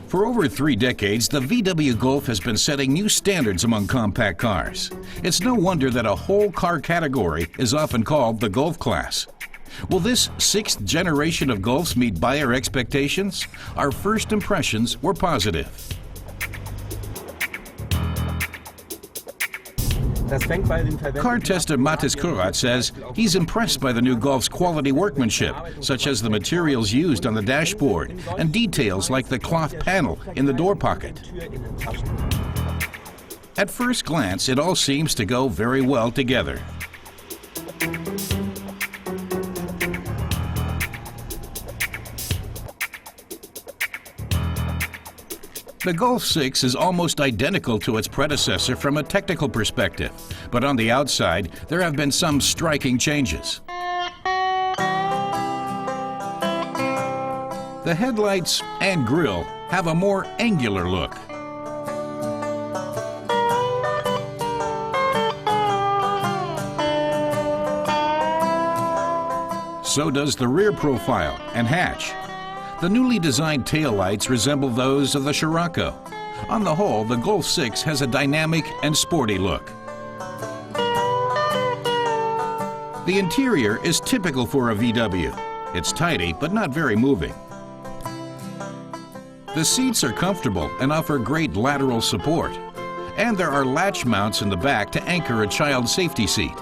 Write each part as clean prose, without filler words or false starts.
For over 3 decades, the VW Golf has been setting new standards among compact cars. It's no wonder that a whole car category is often called the Golf class. Will this 6th generation of Golfs meet buyer expectations? Our first impressions were positive. Car tester Mathis Kurat says he's impressed by the new Golf's quality workmanship, such as the materials used on the dashboard and details like the cloth panel in the door pocket. At first glance, it all seems to go very well together. The Golf 6 is almost identical to its predecessor from a technical perspective, but on the outside, there have been some striking changes. The headlights and grille have a more angular look. So does the rear profile and hatch. The newly designed taillights resemble those of the Scirocco. On the whole, the Golf 6 has a dynamic and sporty look. The interior is typical for a VW. It's tidy, but not very moving. The seats are comfortable and offer great lateral support. And there are latch mounts in the back to anchor a child safety seat.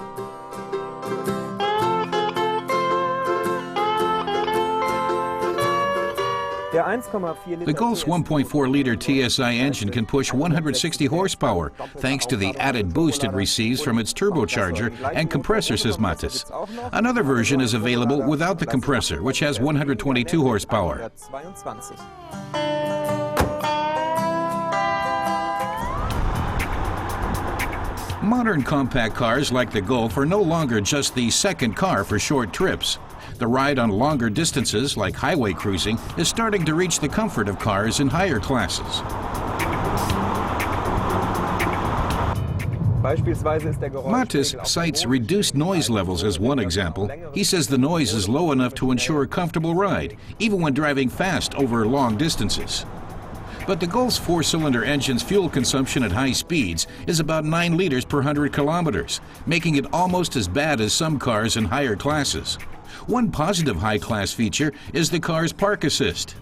The Golf's 1.4-liter TSI engine can push 160 horsepower thanks to the added boost it receives from its turbocharger and compressor, says Mathis. Another version is available without the compressor, which has 122 horsepower. Modern compact cars like the Golf are no longer just the second car for short trips. The ride on longer distances, like highway cruising, is starting to reach the comfort of cars in higher classes. Mathis cites reduced noise levels as one example. He says the noise is low enough to ensure a comfortable ride, even when driving fast over long distances. But the Golf's 4-cylinder engine's fuel consumption at high speeds is about 9 liters per 100 kilometers, making it almost as bad as some cars in higher classes. One positive high-class feature is the car's park assist.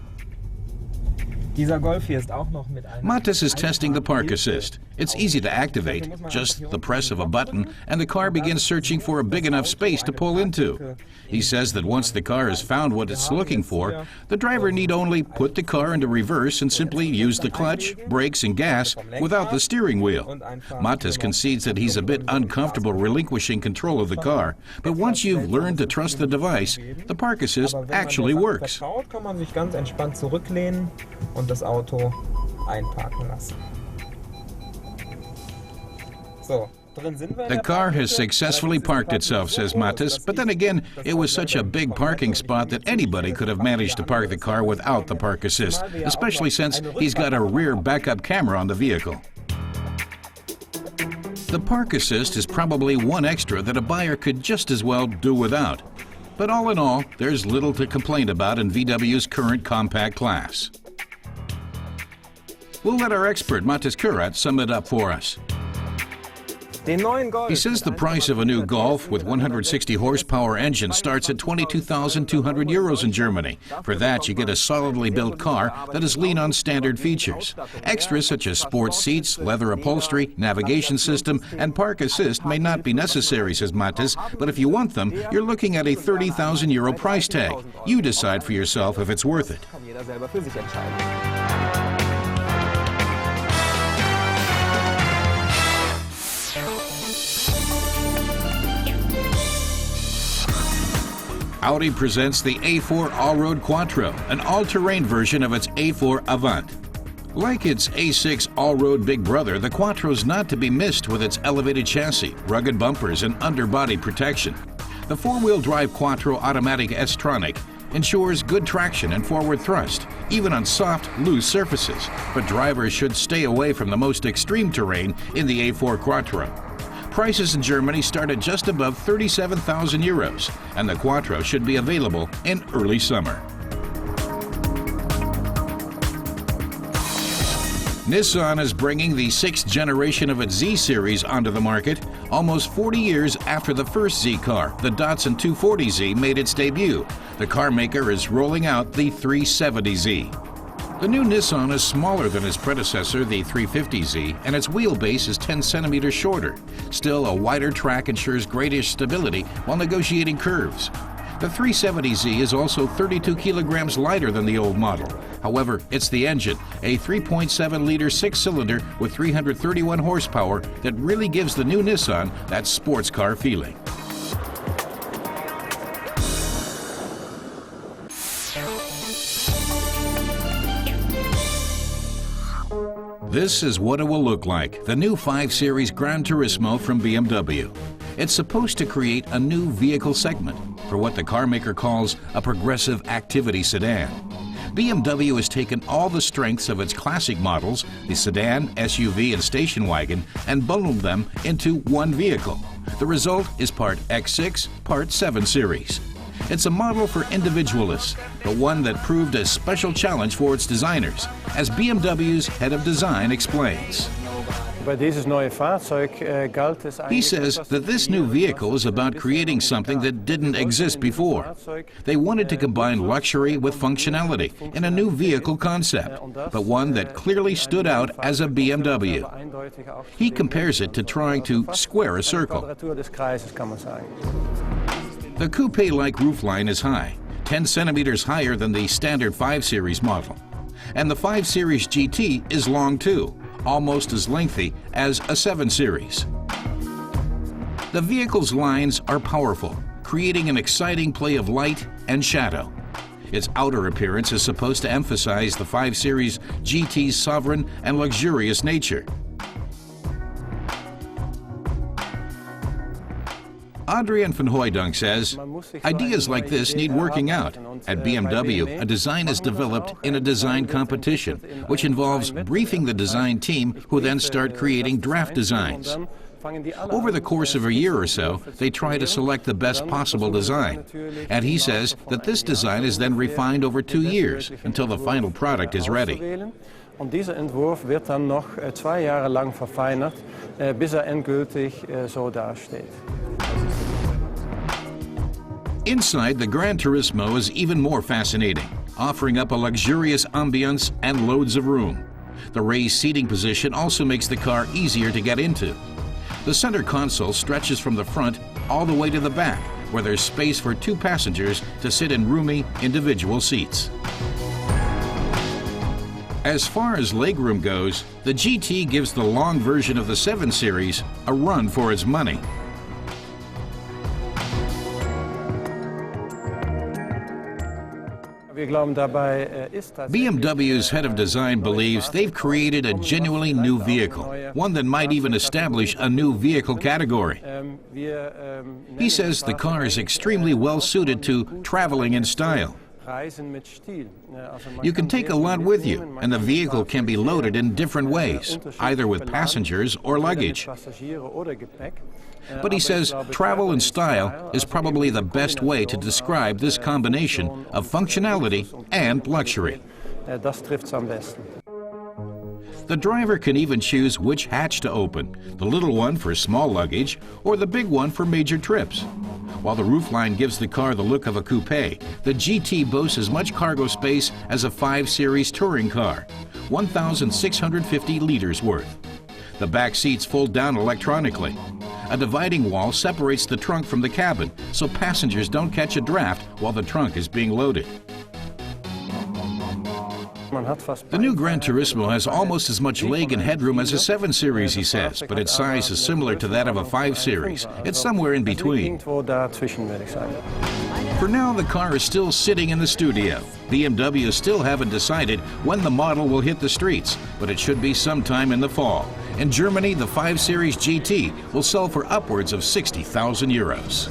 Mathis is testing the park assist. It's easy to activate, just the press of a button, and the car begins searching for a big enough space to pull into. He says that once the car has found what it's looking for, the driver need only put the car into reverse and simply use the clutch, brakes, and gas without the steering wheel. Mathis concedes that he's a bit uncomfortable relinquishing control of the car, but once you've learned to trust the device, the park assist actually works. Das Auto einparken lassen. The car has successfully parked itself, says Mathis, but then again, it was such a big parking spot that anybody could have managed to park the car without the park assist, especially since he's got a rear backup camera on the vehicle. The park assist is probably one extra that a buyer could just as well do without. But all in all, there's little to complain about in VW's current compact class. We'll let our expert, Mathis Kurat, sum it up for us. He says the price of a new Golf with 160 horsepower engine starts at 22,200 euros in Germany. For that, you get a solidly built car that is lean on standard features. Extras such as sports seats, leather upholstery, navigation system, and park assist may not be necessary, says Mathis, but if you want them, you're looking at a 30,000 euro price tag. You decide for yourself if it's worth it. Audi presents the A4 Allroad Quattro, an all-terrain version of its A4 Avant. Like its A6 Allroad big brother, the Quattro's not to be missed with its elevated chassis, rugged bumpers, and underbody protection. The four-wheel drive Quattro Automatic S-Tronic ensures good traction and forward thrust, even on soft, loose surfaces, but drivers should stay away from the most extreme terrain in the A4 Quattro. Prices in Germany start at just above 37,000 euros, and the Quattro should be available in early summer. Nissan is bringing the 6th generation of its Z-Series onto the market almost 40 years after the first Z car, the Datsun 240Z, made its debut. The car maker is rolling out the 370Z. The new Nissan is smaller than its predecessor, the 350Z, and its wheelbase is 10 centimeters shorter. Still, a wider track ensures greater stability while negotiating curves. The 370Z is also 32 kilograms lighter than the old model. However, it's the engine, a 3.7-liter six-cylinder with 331 horsepower, that really gives the new Nissan that sports car feeling. This is what it will look like, the new 5 Series Gran Turismo from BMW. It's supposed to create a new vehicle segment for what the carmaker calls a progressive activity sedan. BMW has taken all the strengths of its classic models, the sedan, SUV, and station wagon, and bundled them into one vehicle. The result is part X6, part 7 Series. It's a model for individualists, but one that proved a special challenge for its designers, as BMW's head of design explains. He says that this new vehicle is about creating something that didn't exist before. They wanted to combine luxury with functionality in a new vehicle concept, but one that clearly stood out as a BMW. He compares it to trying to square a circle. The coupe-like roofline is high, 10 centimeters higher than the standard 5 Series model. And the 5 Series GT is long too, almost as lengthy as a 7 Series. The vehicle's lines are powerful, creating an exciting play of light and shadow. Its outer appearance is supposed to emphasize the 5 Series GT's sovereign and luxurious nature. Adrian van Hooijdonk says, ideas like this need working out. At BMW, a design is developed in a design competition, which involves briefing the design team, who then start creating draft designs. Over the course of a year or so, they try to select the best possible design. And he says that this design is then refined over 2 years until the final product is ready. Und dieser Entwurf wird dann noch 2 Jahre lang verfeinert, bis endgültig so dasteht. Inside, the Gran Turismo is even more fascinating, offering up a luxurious ambience and loads of room. The raised seating position also makes the car easier to get into. The center console stretches from the front all the way to the back, where there's space for 2 passengers to sit in roomy, individual seats. As far as legroom goes, the GT gives the long version of the 7 Series a run for its money. BMW's head of design believes they've created a genuinely new vehicle, one that might even establish a new vehicle category. He says the car is extremely well suited to traveling in style. You can take a lot with you, and the vehicle can be loaded in different ways, either with passengers or luggage. But he says travel in style is probably the best way to describe this combination of functionality and luxury. The driver can even choose which hatch to open, the little one for small luggage or the big one for major trips. While the roofline gives the car the look of a coupe, the GT boasts as much cargo space as a 5 Series touring car, 1,650 liters worth. The back seats fold down electronically. A dividing wall separates the trunk from the cabin, so passengers don't catch a draft while the trunk is being loaded. The new Gran Turismo has almost as much leg and headroom as a 7 Series, he says, but its size is similar to that of a 5 Series. It's somewhere in between. For now, the car is still sitting in the studio. BMW still haven't decided when the model will hit the streets, but it should be sometime in the fall. In Germany, the 5 Series GT will sell for upwards of 60,000 euros.